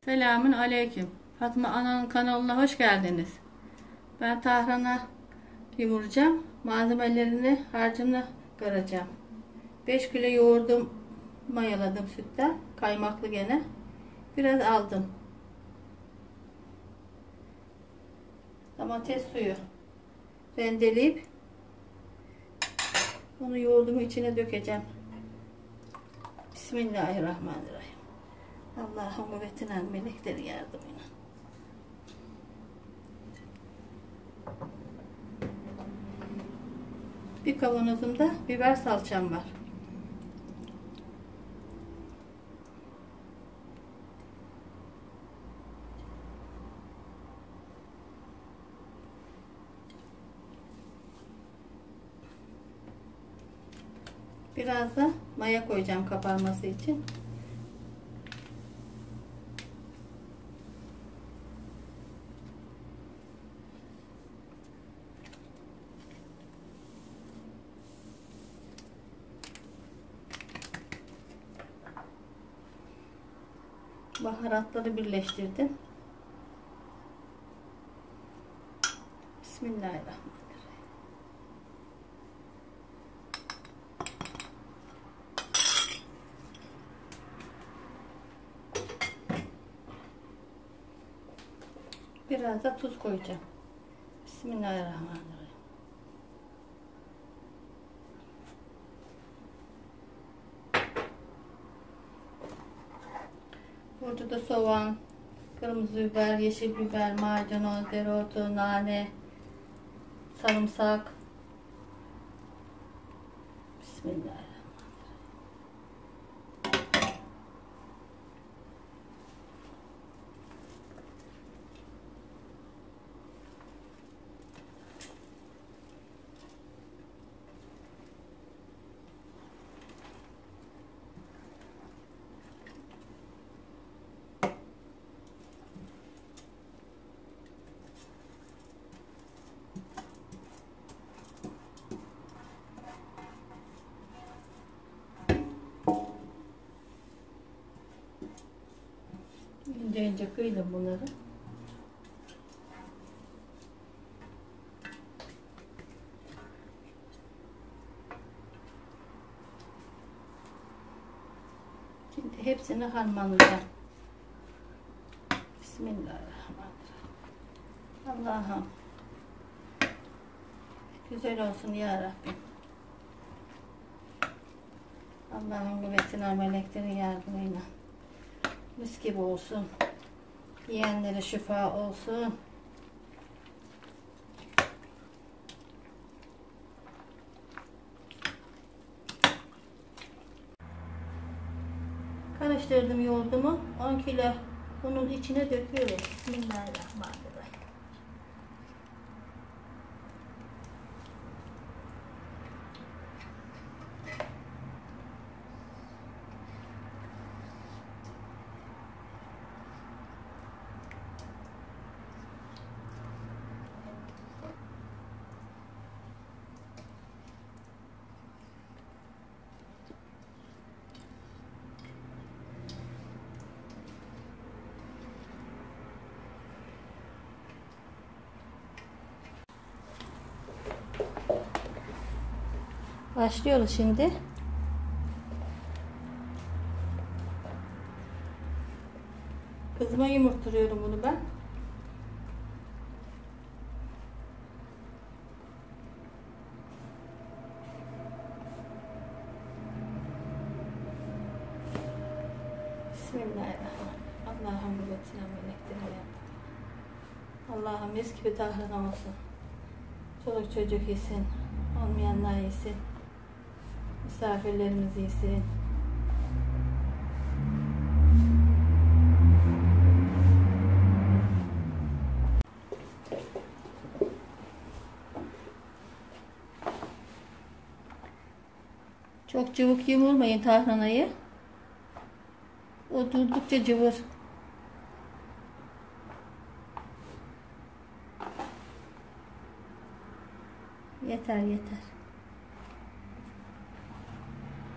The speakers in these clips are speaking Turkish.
Selamun aleyküm. Fatma Ana'nın kanalına hoş geldiniz. Ben tahrana yoğuracağım. Malzemelerini, harcını karacağım. 5 kilo yoğurdum, mayaladım sütten. Kaymaklı gene. Biraz aldım. Domates suyu rendeleyip onu yoğurdumun içine dökeceğim. Bismillahirrahmanirrahim. Allah'ın kuvvetine meleklerin yardımıyla. Bir kavanozumda biber salçam var. Biraz da maya koyacağım kabarması için. Baharatları birleştirdim. Bismillahirrahmanirrahim. Biraz da tuz koyacağım. Bismillahirrahmanirrahim. Burada da soğan, kırmızı biber, yeşil biber, maydanoz, dereotu, nane, sarımsak. Bismillahirrahmanirrahim. İnce ince kıydım bunları. Şimdi hepsini harmanlayacağım. Bismillahirrahmanirrahim. Allah'ım güzel olsun ya Rabbim. Allah'ın kuvvetine, meleklerin yardımıyla mis gibi olsun. Yiyenlere şifa olsun. Karıştırdım yoğurdumu. 10 kilo bunun içine döküyorum. Bismillahirrahmanirrahim. Başlıyoruz şimdi. Kızma yumurtluyorum bunu ben. Bismillahirrahmanirrahim. Allah'ım kuvvetine, meleklerine yardım. Allah'ım mis gibi tahrana olsun. Çoluk çocuk yesin. Olmayanlar yesin. Misafirlerimiz yesin. Çok cıvık yumurmayın tahranayı. O durdukça cıvır. Yeter yeter.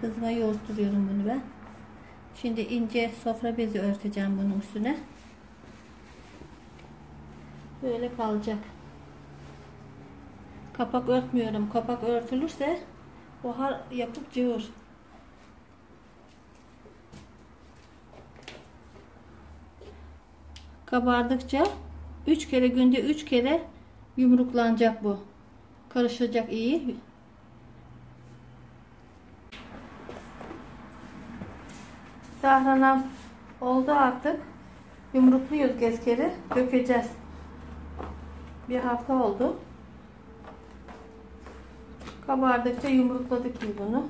Kızma yoğurtturuyorum bunu ben. Şimdi ince sofra bezi örteceğim bunun üstüne. Böyle kalacak. Kapak örtmüyorum. Kapak örtülürse buhar yapıp cıvır. Kabardıkça 3 kere, günde 3 kere yumruklanacak bu. Karışacak iyi. Tahranam oldu artık. Yumrukluyuz gezkeri. Dökeceğiz. Bir hafta oldu. Kabardıkça yumrukladık biz bunu.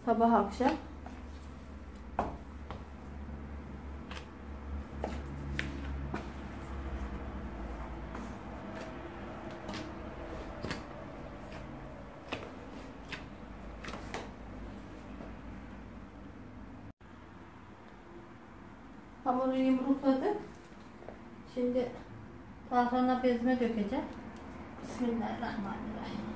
Sabah akşam. Hamuru yumrukladık. Şimdi tahrana bezme dökeceğim. Bismillahirrahmanirrahim.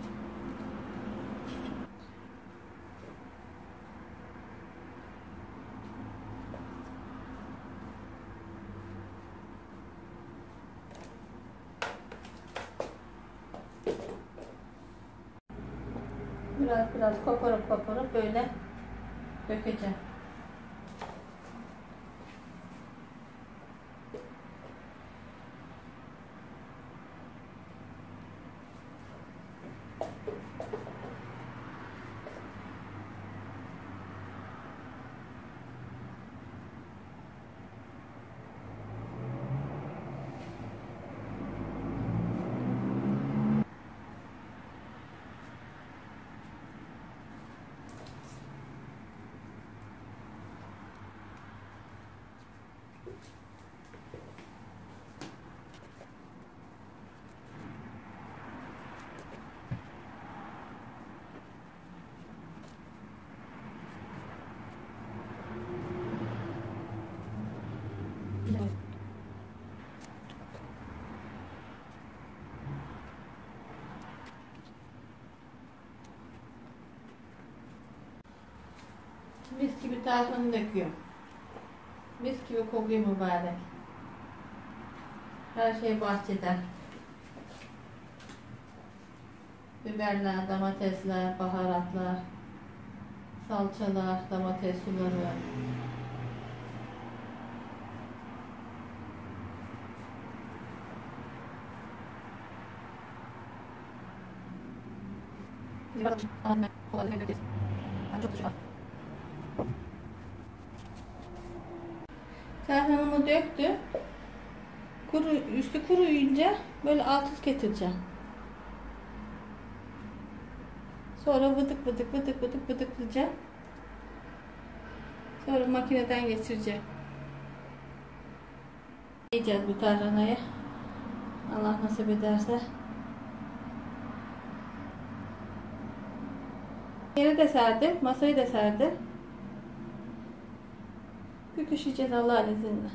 Biraz koparıp böyle dökeceğim. Mis gibi tarhana döküyorum. Mis gibi kokuyor mübarek. Her şey bahçeden. Biberler, domatesler, baharatlar, salçalar, domates suları. Tarhanamı döktü. Üstü kuruyunca böyle alt üst getireceğim. Sonra vıdıklayacağım. Sonra makineden geçireceğim. Yiyeceğiz bu tarhanayı. Allah nasip ederse. Yeri de serdim, masayı da serdim. Büküşeceğiz Allah'ın izniyle.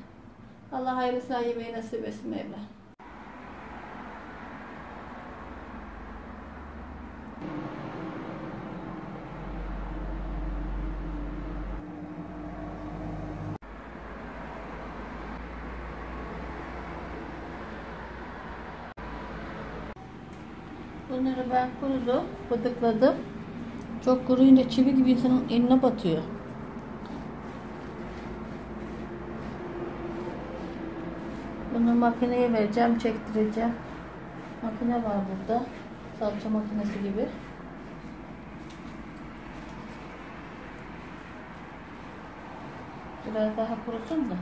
Allah hayırlısıyla yemeği nasip etsin Mevla. Bunları ben bıdıkladım. Çok kuruyunca çivi gibi insanın eline batıyor. Bunu makineye vereceğim, çektireceğim. Makine var burada. Salça makinesi gibi. Biraz daha kurusun da.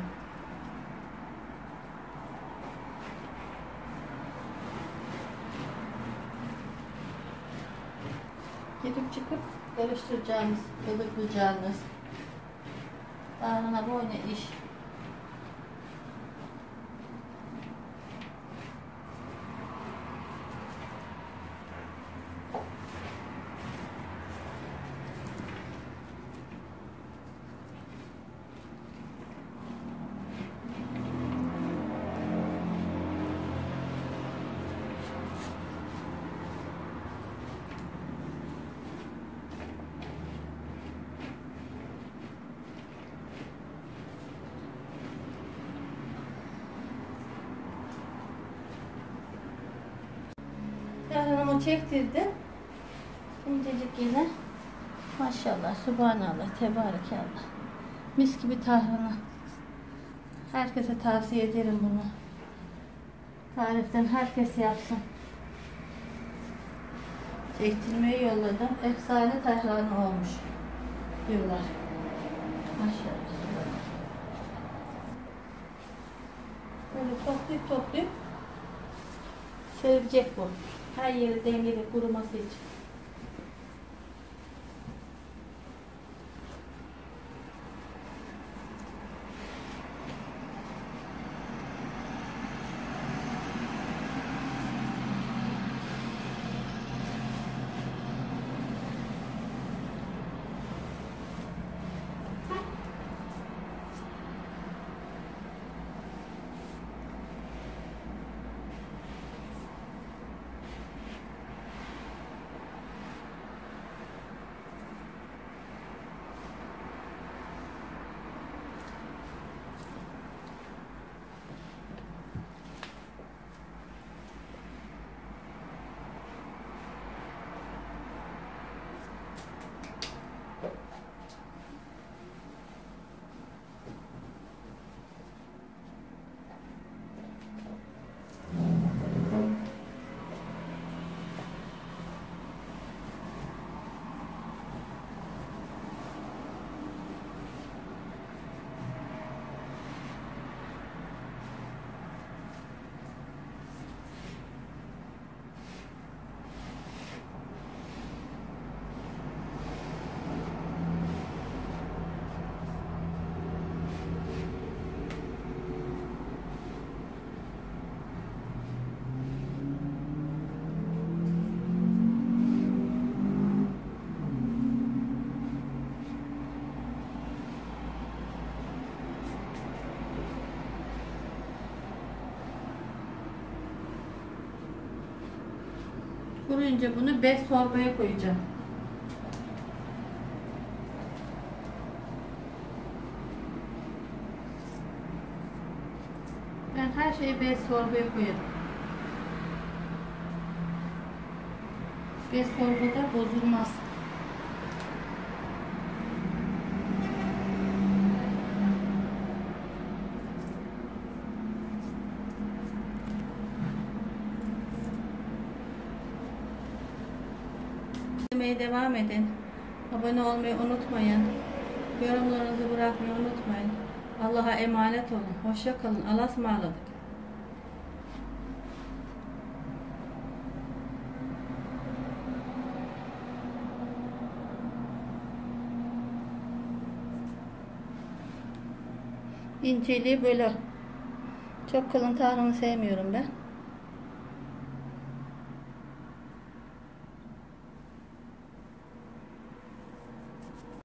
Girip çıkıp karıştıracağınız, ılıklayacağınız. Tarhana böyle iş. Son çektirdim. İncecik yine. Maşallah, subhanallah, tebarekallah. Mis gibi tarhana. Herkese tavsiye ederim bunu. Tariften herkes yapsın. Çektirmeyi yolladım. Efsane tarhana olmuş diyorlar. Maşallah. Böyle toplayıp sevecek bu. Her yeri dengeli kuruması için. Kuruyunca bunu bez torbaya koyacağım. Ben her şeyi bez torbaya koyarım. Bez torbada bozulmaz. İzlemeye devam edin. Abone olmayı unutmayın. Yorumlarınızı bırakmayı unutmayın. Allah'a emanet olun. Hoşça kalın. Allah'a ısmarladık. İnceliği böyle. Çok kalın tarhana sevmiyorum ben.